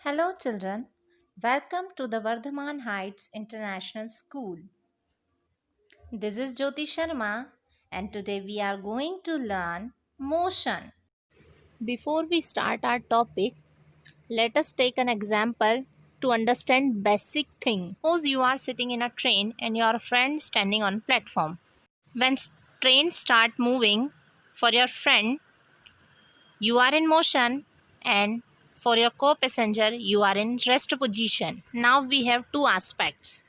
Hello, children. Welcome to the Vardhaman Heights International School. This is Jyoti Sharma, and today we are going to learn motion. Before we start our topic, let us take an example to understand basic thing. Suppose you are sitting in a train and your friend standing on platform. When train start moving, for your friend you are in motion, and for your co-passenger you are in rest position. Now we have two aspects.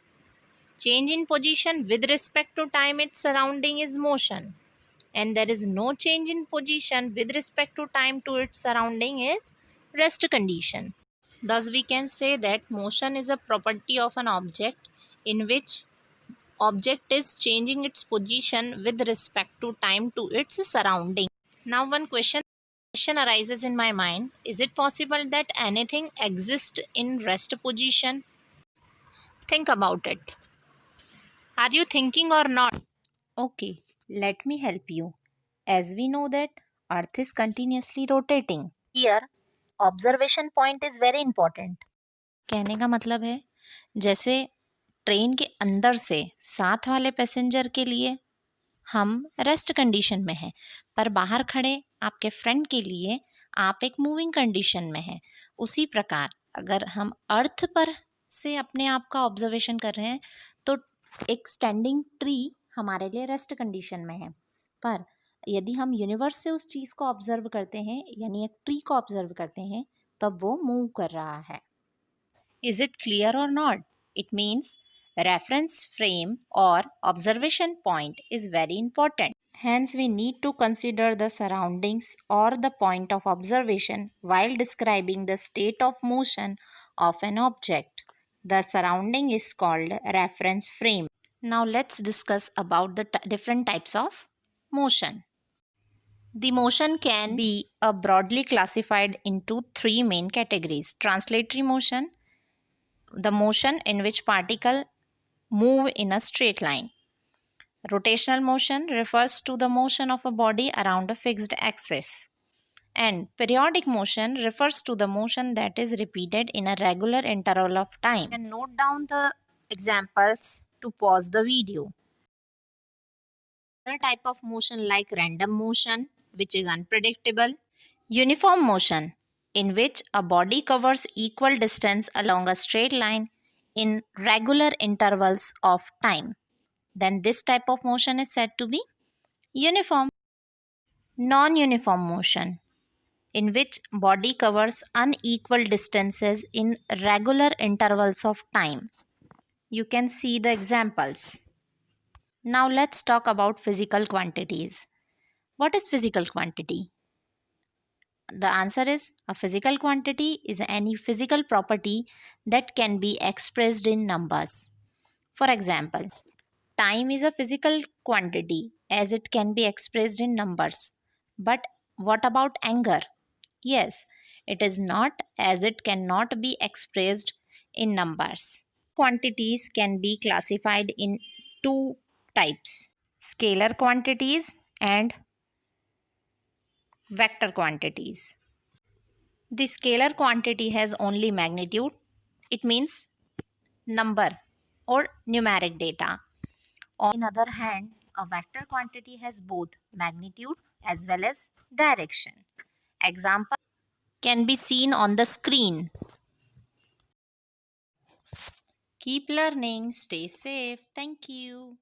Change in position with respect to time its surrounding is motion, and there is no change in position with respect to time to its surrounding is rest condition. Thus we can say that motion is a property of an object in which object is changing its position with respect to time to its surrounding. Now one question arises in my mind. Is it possible that anything exists in rest position? Think about it. Are you thinking or not? Okay, let me help you. As we know that Earth is continuously rotating. Here, observation point is very important. कहने का मतलब है जैसे train के अंदर से साथ वाले पैसेंजर के लिए हम रेस्ट कंडीशन में हैं, पर बाहर खड़े आपके फ्रेंड के लिए आप एक मूविंग कंडीशन में हैं। उसी प्रकार अगर हम अर्थ पर से अपने आप का ऑब्जर्वेशन कर रहे हैं तो एक स्टैंडिंग ट्री हमारे लिए रेस्ट कंडीशन में है, पर यदि हम यूनिवर्स से उस चीज़ को ऑब्जर्व करते हैं यानी एक ट्री को ऑब्जर्व करते हैं तब वो मूव कर रहा है। इज इट क्लियर और not? It means reference frame or observation point is very important. Hence, we need to consider the surroundings or the point of observation while describing the state of motion of an object. The surrounding is called reference frame. Now, let's discuss about the different types of motion. The motion can be broadly classified into three main categories. Translatory motion, the motion in which particle move in a straight line. Rotational motion refers to the motion of a body around a fixed axis. And periodic motion refers to the motion that is repeated in a regular interval of time. You can note down the examples to pause the video. Other type of motion like random motion, which is unpredictable. Uniform motion, in which a body covers equal distance along a straight line in regular intervals of time. Then this type of motion is said to be uniform. Non-uniform motion, in which body covers unequal distances in regular intervals of time. You can see the examples. Now let's talk about physical quantities. What is physical quantity? The answer is a physical quantity is any physical property that can be expressed in numbers. For example, time is a physical quantity as it can be expressed in numbers. But what about anger? Yes, it is not, as it cannot be expressed in numbers. Quantities can be classified in two types: scalar quantities and vector quantities. The scalar quantity has only magnitude. It means number or numeric data. On the other hand, a vector quantity has both magnitude as well as direction. Example can be seen on the screen. Keep learning, stay safe. Thank you.